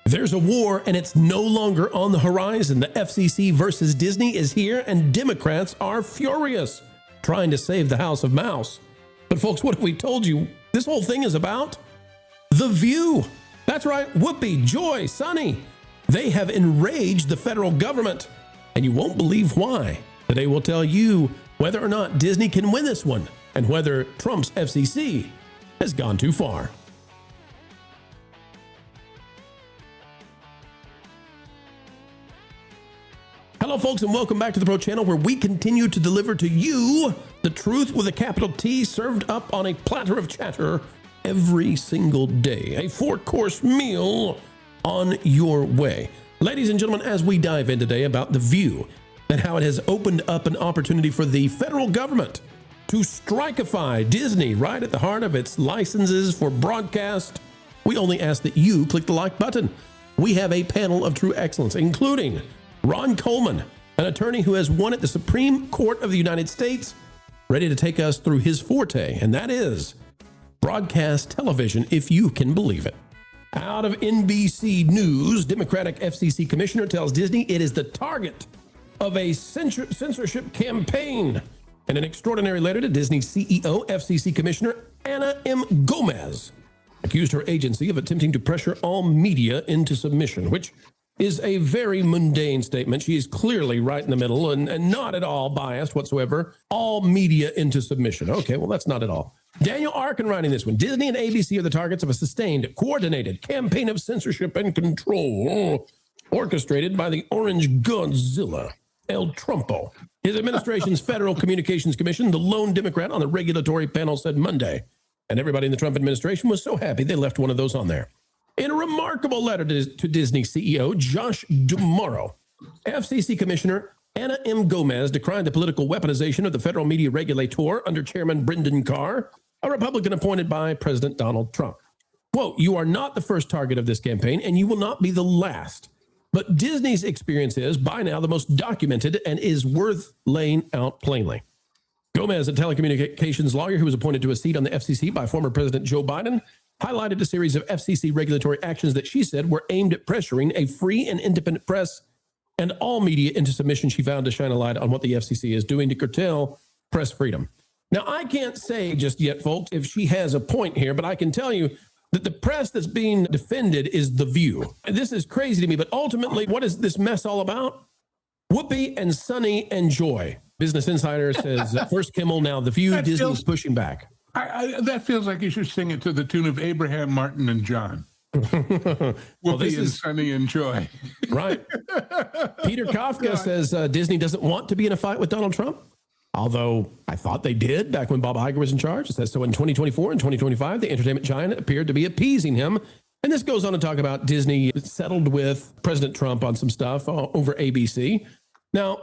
There's a war, and it's no longer on the horizon. The FCC versus Disney is here, and Democrats are furious, trying to save the House of Mouse. But folks, what have we told you this whole thing is about? The View. That's right, Whoopi, Joy, Sunny. They have enraged the federal government, and you won't believe why. Today we'll tell you whether or not Disney can win this one, and whether Trump's FCC has gone too far. Hello, folks, and welcome back to the Pro Channel, where we continue to deliver to you the truth with a capital T, served up on a platter of chatter every single day. A 4-course meal on your way. Ladies and gentlemen, as we dive in today about The View and how it has opened up an opportunity for the federal government to strikeify Disney right at the heart of its licenses for broadcast, we only ask that you click the like button. We have a panel of true excellence, including Ron Coleman, an attorney who has won at the Supreme Court of the United States, ready to take us through his forte, and that is broadcast television, if you can believe it. Out of NBC News, Democratic FCC commissioner tells Disney it is the target of a censorship campaign. And an extraordinary letter to Disney CEO, FCC Commissioner Ana M. Gomez accused her agency of attempting to pressure all media into submission, which is a very mundane statement. She is clearly right in the middle and not at all biased whatsoever. All media into submission. Okay, well, that's not at all. Daniel Arkin writing this one. Disney and ABC are the targets of a sustained, coordinated campaign of censorship and control orchestrated by the Orange Godzilla, El Trumpo. His administration's Federal Communications Commission, the lone Democrat on the regulatory panel, said Monday. And everybody in the Trump administration was so happy they left one of those on there. In a remarkable letter to Disney CEO Josh D'Amaro, FCC Commissioner Ana M. Gomez decried the political weaponization of the federal media regulator under Chairman Brendan Carr, a Republican appointed by President Donald Trump. Quote, "You are not the first target of this campaign, and you will not be the last. But Disney's experience is, by now, the most documented and is worth laying out plainly." Gomez, a telecommunications lawyer who was appointed to a seat on the FCC by former President Joe Biden, highlighted a series of FCC regulatory actions that she said were aimed at pressuring a free and independent press and all media into submission. She found to shine a light on what the FCC is doing to curtail press freedom. Now, I can't say just yet, folks, if she has a point here, but I can tell you that the press that's being defended is The View. And this is crazy to me, but ultimately, what is this mess all about? Whoopi and Sunny and Joy. Business Insider says, first Kimmel, now The View, Disney's pushing back. That feels like you should sing it to the tune of Abraham, Martin, and John. Well, this is Sunny and Joy. Right. Peter Kafka says Disney doesn't want to be in a fight with Donald Trump, although I thought they did back when Bob Iger was in charge. It says so in 2024 and 2025, the entertainment giant appeared to be appeasing him. And this goes on to talk about Disney settled with President Trump on some stuff over ABC. Now,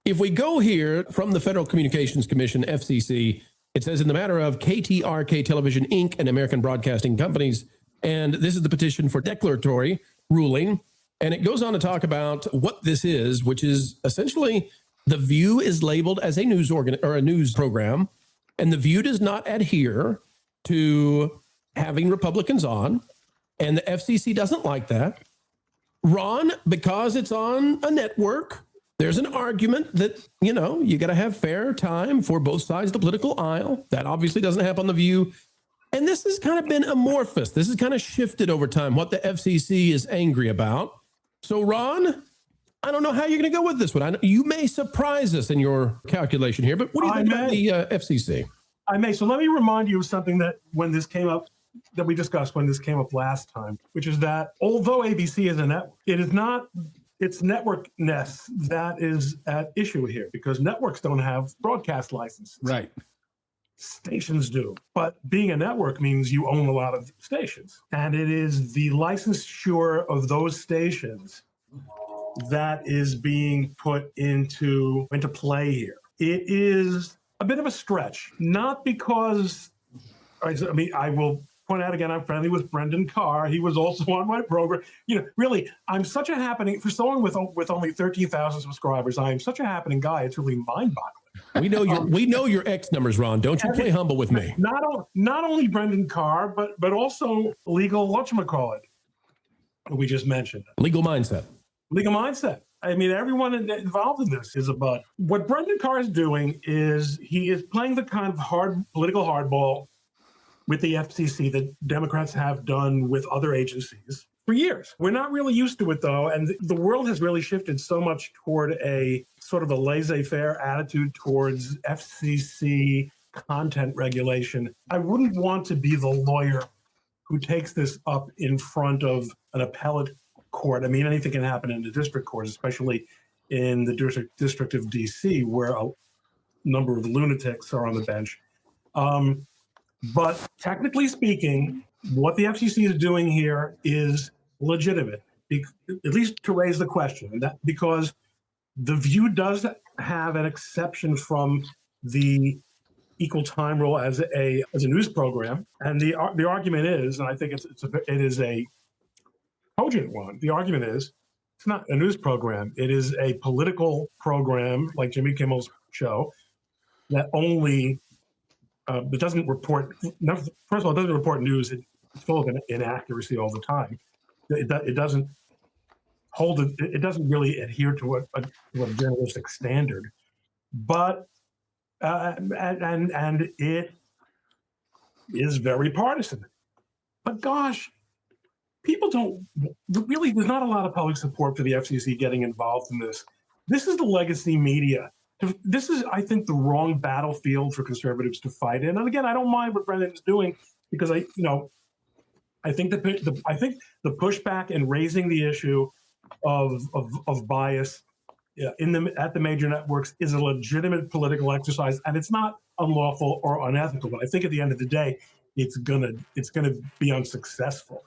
if we go here from the Federal Communications Commission, FCC, it says in the matter of KTRK Television, Inc. and American Broadcasting Companies, and this is the petition for declaratory ruling, and it goes on to talk about what this is, which is essentially The View is labeled as a news organ or a news program, and The View does not adhere to having Republicans on, and the FCC doesn't like that. Ron, because it's on a network, there's an argument that, you know, you got to have fair time for both sides of the political aisle. That obviously doesn't happen on The View. And this has kind of been amorphous. This has kind of shifted over time, what the FCC is angry about. So, Ron, I don't know how you're going to go with this one. You may surprise us in your calculation here, but what do you think about the FCC? I may. So let me remind you of something that when this came up, that we discussed when this came up last time, which is that although ABC is a network, it is not its networkness that is at issue here, because networks don't have broadcast licenses. Right. Stations do. But being a network means you own a lot of stations. And it is the licensure of those stations that is being put into play here. It is a bit of a stretch, not because, I mean, I will point out again, I'm friendly with Brendan Carr. He was also on my program. You know, really, I'm such a happening, for someone with only 13,000 subscribers, I am such a happening guy. It's really mind-boggling. We know your X numbers, Ron. Don't you play humble with me. Not only Brendan Carr, but also legal, whatchamacallit, we just mentioned. Legal mindset. Legal mindset. I mean, everyone involved in this is a bud. What Brendan Carr is doing is he is playing the kind of political hardball with the FCC that Democrats have done with other agencies for years. We're not really used to it, though, and the world has really shifted so much toward a sort of a laissez-faire attitude towards FCC content regulation. I wouldn't want to be the lawyer who takes this up in front of an appellate court. I mean, anything can happen in the district court, especially in the District of DC, where a number of lunatics are on the bench. But technically speaking, what the FCC is doing here is legitimate, at least to raise the question, because The View does have an exception from the equal time rule as a news program, and the argument is, and I think it is a cogent one. The argument is it's not a news program; it is a political program like Jimmy Kimmel's show that only it doesn't report. First of all, it doesn't report news. It's full of inaccuracy all the time. It doesn't hold it. It doesn't really adhere to a journalistic standard, but. And it is very partisan. But gosh, people don't really, there's not a lot of public support for the FCC getting involved in this. This is the legacy media. This is, I think, the wrong battlefield for conservatives to fight in. And again, I don't mind what Brendan is doing because I think the pushback and raising the issue of bias at the major networks is a legitimate political exercise, and it's not unlawful or unethical. But I think at the end of the day, it's gonna be unsuccessful.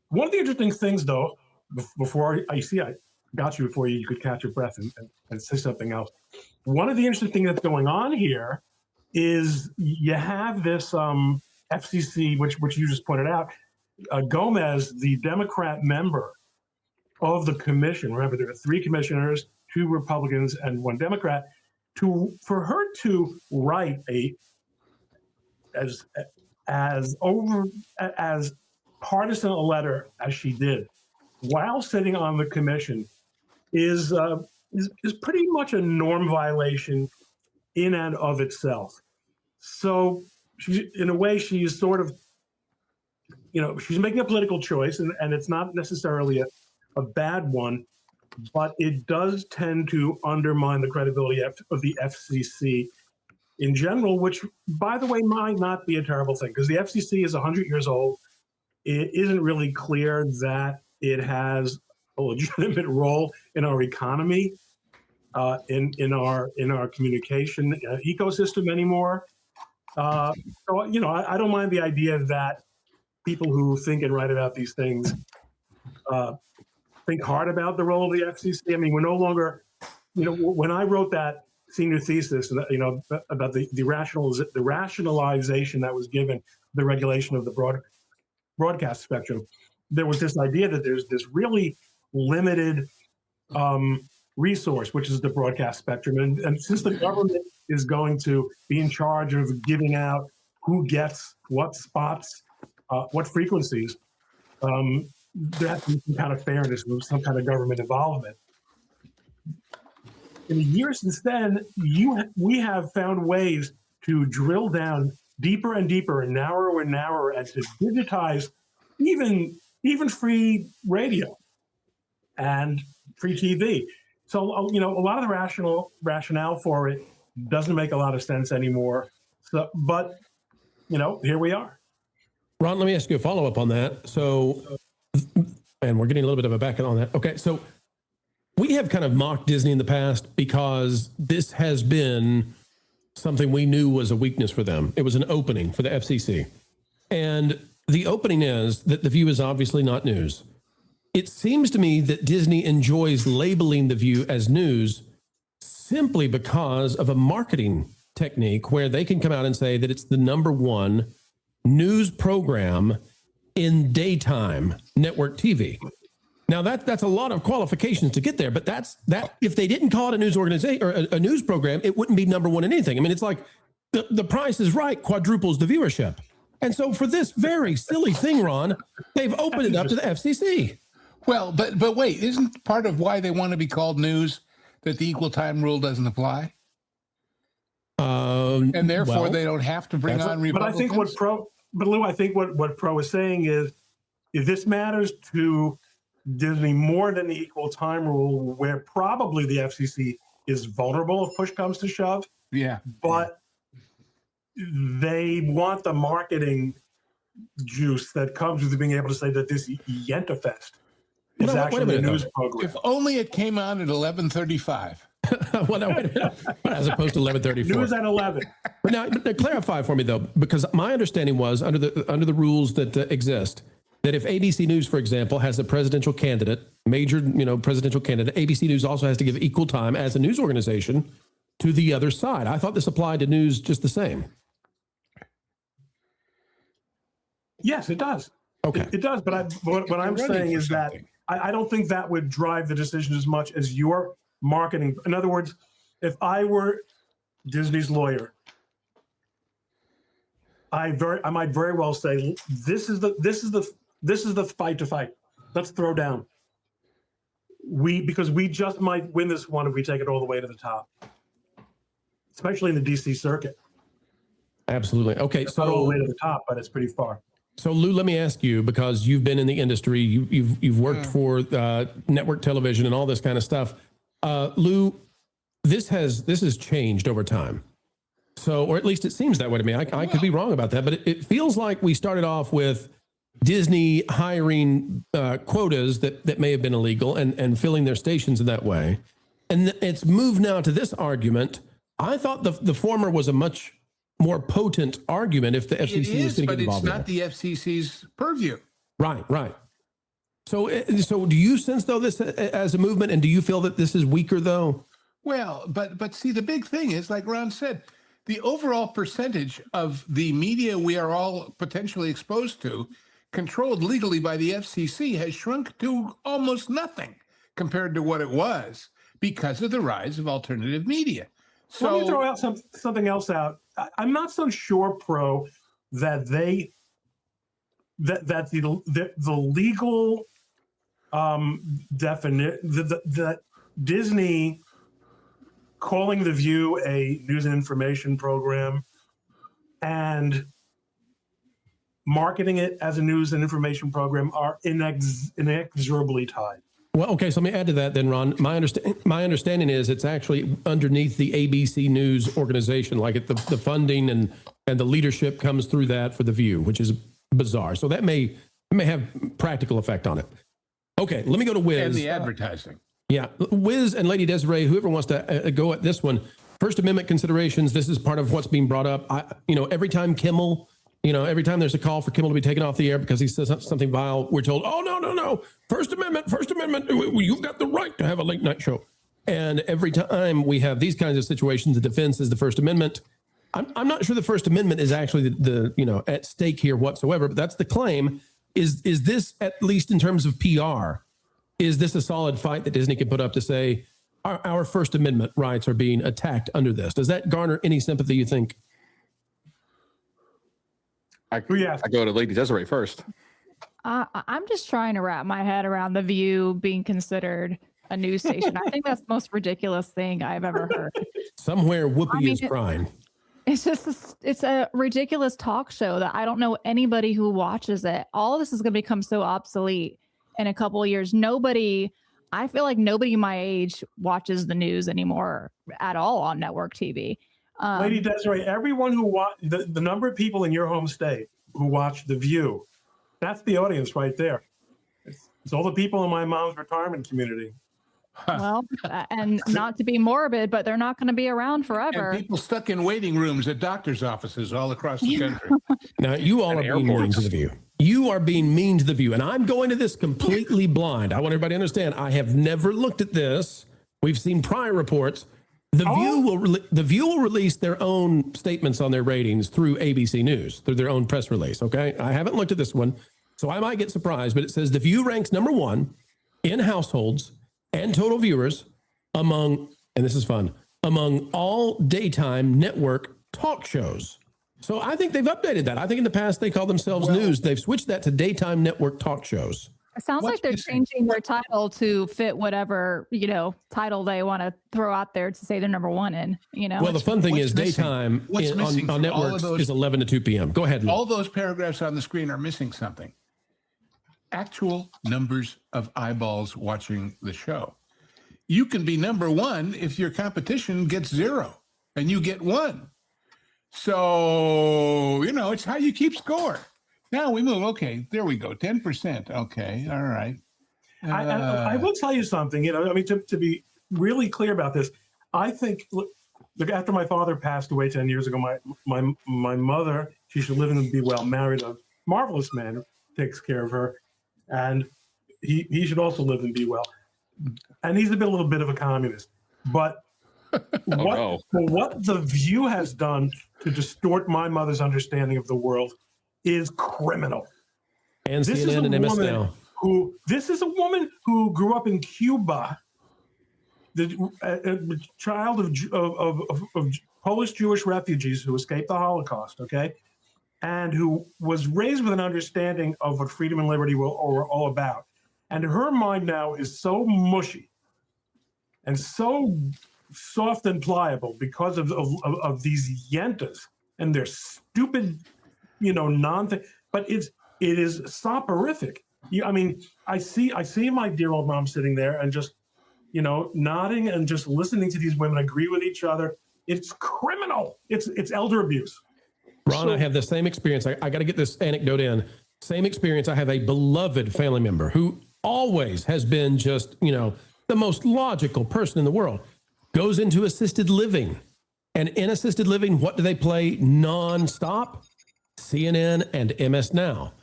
One of the interesting things, though, before I got you before you could catch your breath and say something else. One of the interesting things that's going on here is you have this FCC, which you just pointed out, Gomez, the Democrat member of the commission. Remember, there are 3 commissioners, 2 Republicans and 1 Democrat. For her to write as partisan a letter as she did while sitting on the commission is pretty much a norm violation in and of itself. So in a way, she's sort of, she's making a political choice, and it's not necessarily a bad one, but it does tend to undermine the credibility of the FCC in general, which, by the way, might not be a terrible thing, because the FCC is 100 years old. It isn't really clear that it has a legitimate role in our economy, in our communication ecosystem anymore. So, I don't mind the idea that people who think and write about these things think hard about the role of the FCC. I mean, we're no longer, when I wrote that senior thesis, about the rationalization that was given the regulation of the broadcast spectrum, there was this idea that there's this really limited resource, which is the broadcast spectrum. And since the government is going to be in charge of giving out who gets what spots, what frequencies, there has to be some kind of fairness, some kind of government involvement. In the years since then, we have found ways to drill down deeper and deeper and narrower and to digitize even free radio and free TV. So, a lot of the rationale for it doesn't make a lot of sense anymore. So, but, here we are. Ron, let me ask you a follow-up on that. So, and we're getting a little bit of a back on that. Okay, so we have kind of mocked Disney in the past because this has been something we knew was a weakness for them. It was an opening for the FCC. And the opening is that The View is obviously not news. It seems to me that Disney enjoys labeling The View as news simply because of a marketing technique where they can come out and say that it's the #1 news program in daytime network TV. Now that's a lot of qualifications to get there, but that if they didn't call it a news organization or a news program, it wouldn't be #1 in anything. I mean, it's like the Price is Right quadruples the viewership. And so for this very silly thing, Ron, they've opened it up to the FCC. Well, but wait, isn't part of why they want to be called news that the equal time rule doesn't apply? And therefore they don't have to bring on Republicans? But I think Lou, I think what Pro is saying is, if this matters to Disney more than the equal time rule, where probably the FCC is vulnerable if push comes to shove. Yeah. But they want the marketing juice that comes with being able to say that this Yentafest is actually a news program. If only it came on at 11:35. Well, no, wait a minute. As opposed to 11:34. News at 11. But now, clarify for me though, because my understanding was under the rules that exist, that if ABC News, for example, has a presidential candidate, major presidential candidate, ABC News also has to give equal time as a news organization to the other side. I thought this applied to news just the same. Yes, it does. Okay, it does. But what I'm saying is that I don't think that would drive the decision as much as your marketing. In other words, if I were Disney's lawyer, I might very well say, this is the fight to fight. Let's throw down. Because we just might win this one if we take it all the way to the top, especially in the DC circuit. Absolutely. Okay, it's not all the way to the top, but it's pretty far. So Lou, let me ask you, because you've been in the industry, you've worked for network television and all this kind of stuff. Lou, this has changed over time. So, or at least it seems that way to me. I could be wrong about that, but it feels like we started off with Disney hiring quotas that may have been illegal and filling their stations in that way. And it's moved now to this argument. I thought the former was a much more potent argument if the FCC was going to get involved. But it's not the FCC's purview. Right. So do you sense, though, this as a movement, and do you feel that this is weaker, though? Well, but see, the big thing is, like Ron said, the overall percentage of the media we are all potentially exposed to, controlled legally by the FCC, has shrunk to almost nothing compared to what it was because of the rise of alternative media. So let me throw out something else out. I'm not so sure, Pro, that the legal definition that Disney calling The View a news and information program and marketing it as a news and information program are inexorably tied. Well, okay, so let me add to that then, Ron. My understanding is it's actually underneath the ABC News organization, like the funding and the leadership comes through that for The View, which is bizarre. So that may have practical effect on it. Okay, let me go to Wiz. And the advertising. Yeah, Wiz and Lady Desiree, whoever wants to go at this one. First Amendment considerations, this is part of what's being brought up. Every time Kimmel, every time there's a call for Kimmel to be taken off the air because he says something vile, we're told, oh, no. First Amendment. You've got the right to have a late night show. And every time we have these kinds of situations, the defense is the First Amendment. I'm not sure the First Amendment is actually the at stake here whatsoever, but that's the claim. Is this, at least in terms of PR, is this a solid fight that Disney can put up to say our First Amendment rights are being attacked under this? Does that garner any sympathy, you think? I go to Lady Desiree first. I'm just trying to wrap my head around The View being considered a news station. I think that's the most ridiculous thing I've ever heard. Somewhere Whoopi is crying. It's a ridiculous talk show that I don't know anybody who watches it. All of this is going to become so obsolete in a couple of years. I feel like nobody my age watches the news anymore at all on network TV. Lady Desiree, everyone who the number of people in your home state who watch The View, that's the audience right there. It's all the people in my mom's retirement community. Well, and not to be morbid, but they're not going to be around forever. And people stuck in waiting rooms at doctors' offices all across the country. Now, you all are being mean to The View. You are being mean to The View. And I'm going to this completely blind. I want everybody to understand, I have never looked at this. We've seen prior reports. The View will release their own statements on their ratings through ABC News, through their own press release, okay? I haven't looked at this one, so I might get surprised, but it says The View ranks number 1 in households and total viewers among, and this is fun, among all daytime network talk shows. So I think they've updated that. I think in the past they called themselves news. They've switched that to daytime network talk shows. It sounds like they're changing their title to fit whatever, title they want to throw out there to say they're number one in, Well, the fun thing is daytime on networks is 11 to 2 p.m. Go ahead, Lou. All those paragraphs on the screen are missing something. Actual numbers of eyeballs watching the show. You can be number one if your competition gets 0 and you get 1. So, it's how you keep score. Now we move. Okay, there we go. 10%. Okay, all right. I will tell you something. To be really clear about this, I think look, after my father passed away 10 years ago, my mother, she should live and be well, married a marvelous man who takes care of her, and he should also live and be well. And he's a little bit of a communist, but what the View has done to distort my mother's understanding of the world is criminal. And this CNN and MS now. This is a woman who grew up in Cuba, a child of Polish Jewish refugees who escaped the Holocaust, okay? And who was raised with an understanding of what freedom and liberty were all about. And her mind now is so mushy and so soft and pliable because of these yentas and their stupid, non-thing. But it is soporific. I see my dear old mom sitting there and just, nodding and just listening to these women agree with each other. It's criminal. It's elder abuse. Ron, I have the same experience. I got to get this anecdote in. Same experience. I have a beloved family member who always has been just, the most logical person in the world. Goes into assisted living. And in assisted living, what do they play nonstop? CNN and MS Now.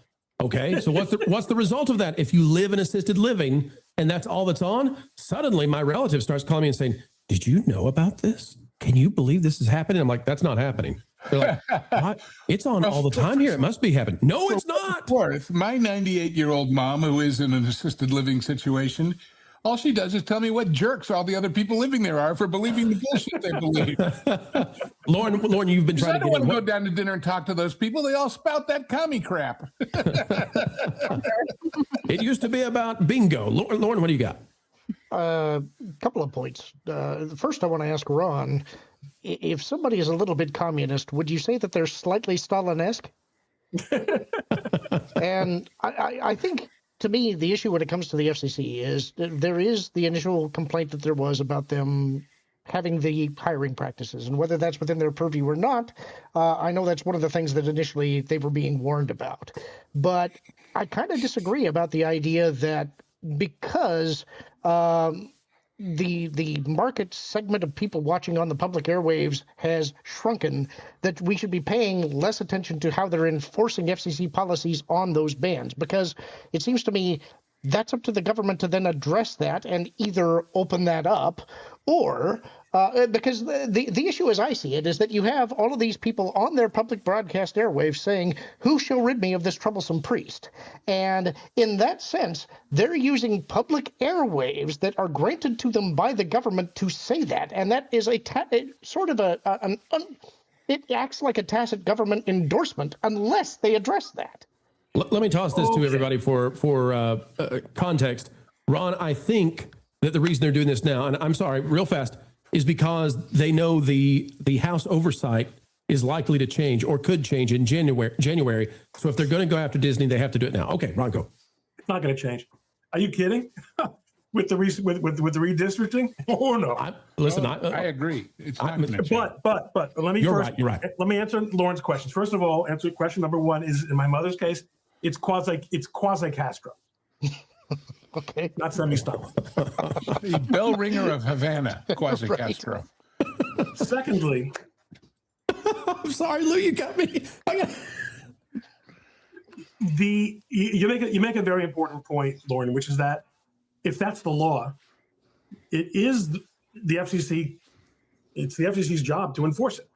Okay, so what's the result of that? If you live in assisted living and that's all that's on, suddenly my relative starts calling me and saying, "Did you know about this? Can you believe this is happening?" I'm like, "That's not happening." They're like, "What? It's on all the time here. It must be happening." No, it's not. My 98-year-old mom, who is in an assisted living situation, all she does is tell me what jerks all the other people living there are for believing the bullshit they believe. Lauren, you've been trying to get in. I don't want to go down to dinner and talk to those people. They all spout that commie crap. It used to be about bingo. Lauren, what do you got? A couple of points. First, I want to ask Ron, if somebody is a little bit communist, would you say that they're slightly Stalin-esque? And I think, to me, the issue when it comes to the FCC is there is the initial complaint that there was about them having the hiring practices, and whether that's within their purview or not. I know that's one of the things that initially they were being warned about. But I kind of disagree about the idea that because the market segment of people watching on the public airwaves has shrunken, that we should be paying less attention to how they're enforcing FCC policies on those bands, because it seems to me that's up to the government to then address that and either open that up or because the issue as I see it is that you have all of these people on their public broadcast airwaves saying, "Who shall rid me of this troublesome priest?" And in that sense, they're using public airwaves that are granted to them by the government to say that. And that is it acts like a tacit government endorsement unless they address that. Let me toss this to everybody for context. Ron, I think that the reason they're doing this now, and I'm sorry, real fast, is because they know the House oversight is likely to change or could change in January. So if they're going to go after Disney, they have to do it now. Okay, Ron, go. It's not going to change. Are you kidding? with the redistricting? Oh no. I agree. It's not going to change. But let me You're right. Let me answer Lauren's questions. First of all, answer question number one is in my mother's case, it's quasi Castro. Okay. Not semi-Stalin. The bell ringer of Havana, quasi Castro. Secondly, I'm sorry, Lou, you got me. You make a very important point, Lauren, which is that if that's the law, it is the FCC. It's the FCC's job to enforce it.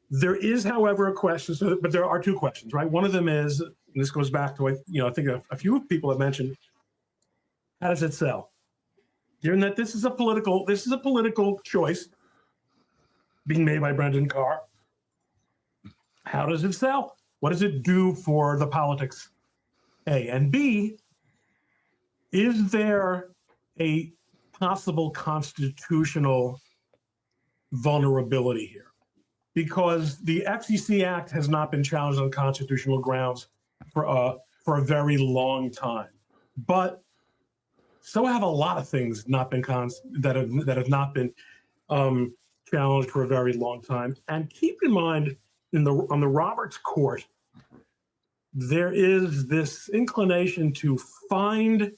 There is, however, a question, but there are two questions, right? One of them is, and this goes back to what I think a few people have mentioned. How does it sell? Given that this is a political choice being made by Brendan Carr, how does it sell? What does it do for the politics? A and B. is there a possible constitutional vulnerability here? Because the FCC Act has not been challenged on constitutional grounds for a very long time, but so have a lot of things not been that have not been challenged for a very long time. And keep in mind, on the Roberts Court, there is this inclination to find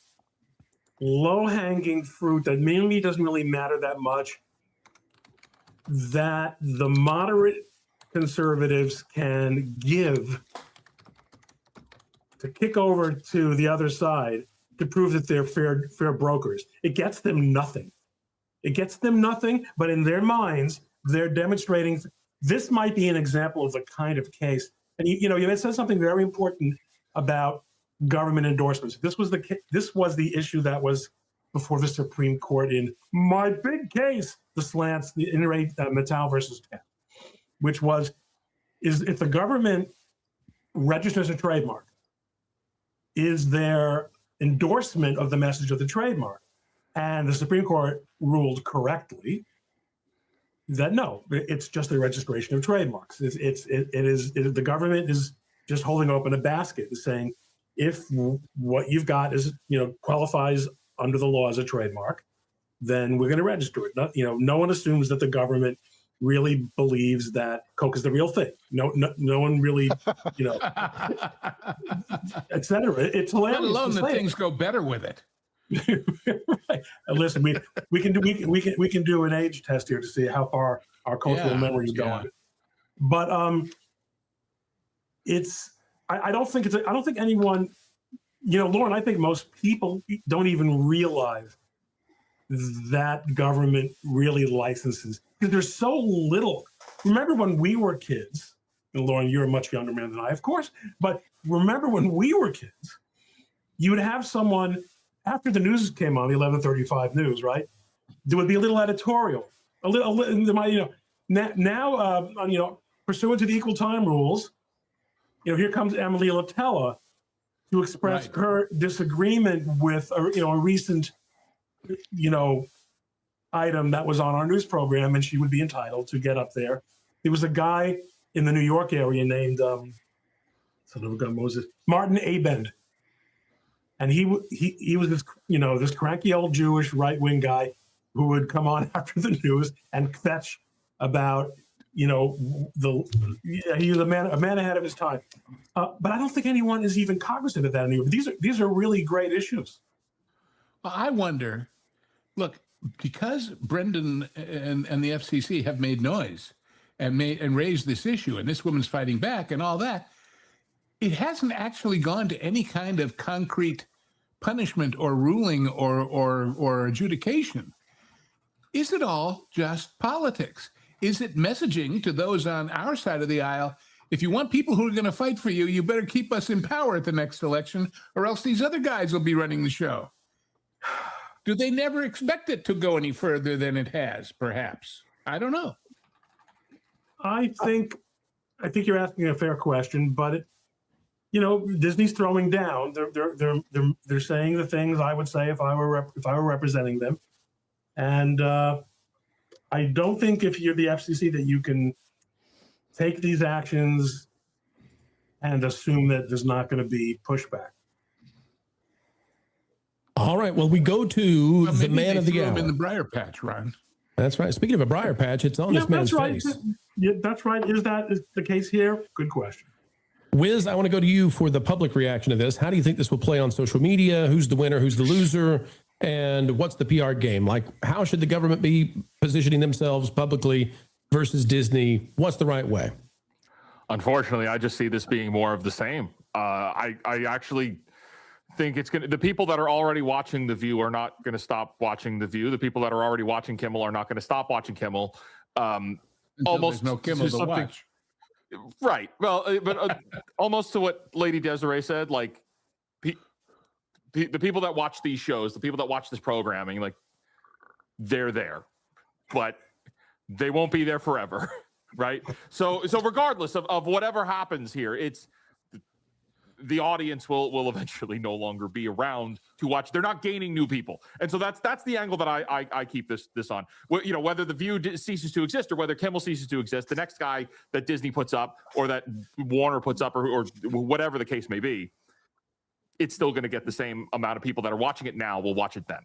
low-hanging fruit that mainly doesn't really matter that much, that the moderate conservatives can give to kick over to the other side to prove that they're fair brokers. It gets them nothing. It gets them nothing, but in their minds, they're demonstrating this might be an example of the kind of case. And you said something very important about government endorsements. This was the issue that was before the Supreme Court in my big case, the slants, the in-rate Mattel versus Cat, which is if the government registers a trademark, is their endorsement of the message of the trademark? And the Supreme Court ruled correctly that no, it's just a registration of trademarks. The government is just holding open a basket and saying, if what you've got is qualifies under the law as a trademark, then we're going to register it. No one assumes that the government really believes that Coke is the real thing. No one really, et cetera. It's hilarious. Let alone that things go better with it. Right. Listen, we can do an age test here to see how far our cultural memory is going. But I don't think anyone, Lauren, I think most people don't even realize that government really licenses, because there's so little. Remember when we were kids, and Lauren, you're a much younger man than I, of course, but remember when we were kids, you would have someone, after the news came on, the 11:35 news, right? There would be a little editorial, now, pursuant to the equal time rules, here comes Emily Latella to express her disagreement with a recent, item that was on our news program, and she would be entitled to get up there. There was a guy in the New York area named Martin Abend. And he was this cranky old Jewish right-wing guy who would come on after the news and fetch about he was a man ahead of his time. But I don't think anyone is even cognizant of that anymore. These are really great issues. Well, I wonder. Look, because Brendan and the FCC have made noise and raised this issue, and this woman's fighting back and all that, it hasn't actually gone to any kind of concrete punishment or ruling or adjudication. Is it all just politics? Is it messaging to those on our side of the aisle? If you want people who are going to fight for you, you better keep us in power at the next election, or else these other guys will be running the show. Do they never expect it to go any further than it has, perhaps? I don't know. I think you're asking a fair question, but Disney's throwing down. They're saying the things I would say if I were representing them, and I don't think if you're the FCC that you can take these actions and assume that there's not going to be pushback. All right. Well, we go to the man of the hour. In the briar patch, Ron. That's right. Speaking of a briar patch, it's on this man's face. Yeah, that's right. Is the case here? Good question. Wiz, I want to go to you for the public reaction to this. How do you think this will play on social media? Who's the winner? Who's the loser? And what's the PR game? Like, how should the government be positioning themselves publicly versus Disney? What's the right way? Unfortunately, I just see this being more of the same. I actually think it's going to, the people that are already watching The View are not going to stop watching The View. The people that are already watching Kimmel are not going to stop watching Kimmel. Almost no Kimmel to watch. Right. Well, but almost to what Lady Desiree said, like the people that watch these shows, the people that watch this programming, like they're there, but they won't be there forever. Right. So regardless of whatever happens here, it's the audience will eventually no longer be around to watch. They're not gaining new people, and so that's the angle that I keep this on. You know, whether the View ceases to exist or whether Kimmel ceases to exist, the next guy that Disney puts up or that Warner puts up or whatever the case may be, it's still going to get the same amount of people that are watching it now will watch it then.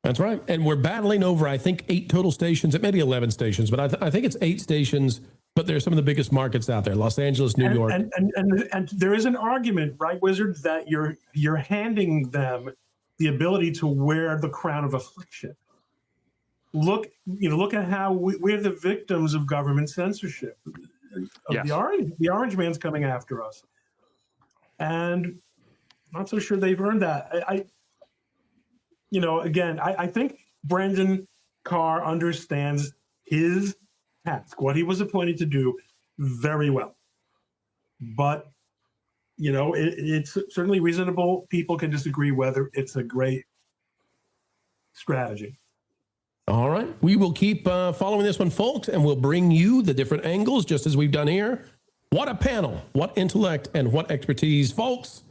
That's right. And we're battling over, I think, 8 total stations. It may be 11 stations, but I think it's 8 stations. But they're some of the biggest markets out there: Los Angeles, New York. And there is an argument, right, Wizard, that you're handing them the ability to wear the crown of affliction. Look at how we're the victims of government censorship. Yes. The orange man's coming after us, and I'm not so sure they've earned that. I think Brendan Carr understands his task, what he was appointed to do, very well. But, it's certainly reasonable. People can disagree whether it's a great strategy. All right. We will keep following this one, folks, and we'll bring you the different angles, just as we've done here. What a panel, what intellect, and what expertise. Folks,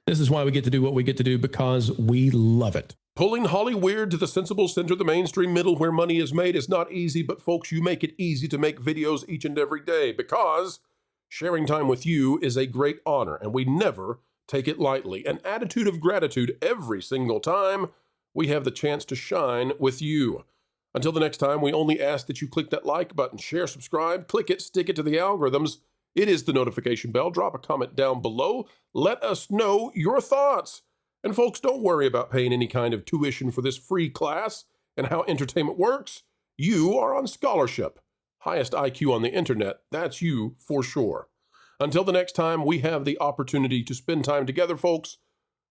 this is why we get to do what we get to do, because we love it. Pulling Hollyweird to the sensible center, the mainstream middle where money is made is not easy, but folks, you make it easy to make videos each and every day, because sharing time with you is a great honor, and we never take it lightly. An attitude of gratitude every single time we have the chance to shine with you. Until the next time, we only ask that you click that like button, share, subscribe, click it, stick it to the algorithms. It is the notification bell. Drop a comment down below. Let us know your thoughts. And folks, don't worry about paying any kind of tuition for this free class and how entertainment works. You are on scholarship. Highest IQ on the internet, that's you for sure. Until the next time we have the opportunity to spend time together, folks,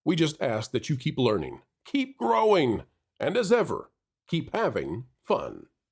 we just ask that you keep learning, keep growing, and as ever, keep having fun.